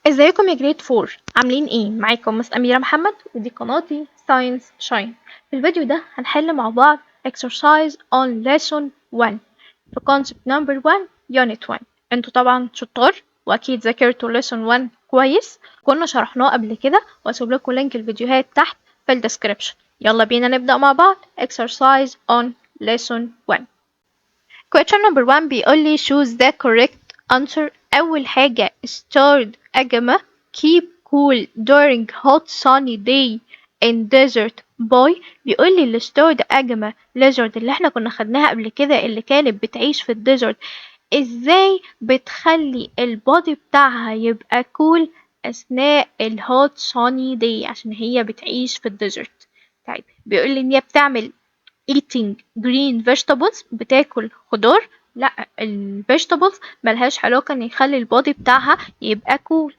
ازيكم يا جريد فور؟ عاملين ايه؟ معاكم مس أميرة محمد، ودي قناتي ساينس شاين. في الفيديو ده هنحل مع بعض exercise on lesson 1 في concept number 1 unit 1. انتوا طبعا شطار واكيد ذاكرتوا lesson 1 كويس، كنا شرحناه قبل كده، واسيب لكم لينك الفيديوهات تحت في الديسكريبشن. يلا بينا نبدأ مع بعض exercise on lesson 1. Question number 1 بيقول لي choose the correct answer. أول حاجة stored أجمة keep cool during hot sunny day in desert boy. بيقول لي ال stored أجمة lizard اللي احنا كنا خدناها قبل كده، اللي كانت بتعيش في الديزرت، ازاي بتخلي البودي بتاعها يبقى cool أثناء ال hot sunny day؟ عشان هي بتعيش في الديزرت. طيب بيقول لي ان هي بتعمل eating green vegetables، بتاكل خضار. لا، ال vegetables ملهاش علاقة ان يخلي البودي بتاعها يبقى كول.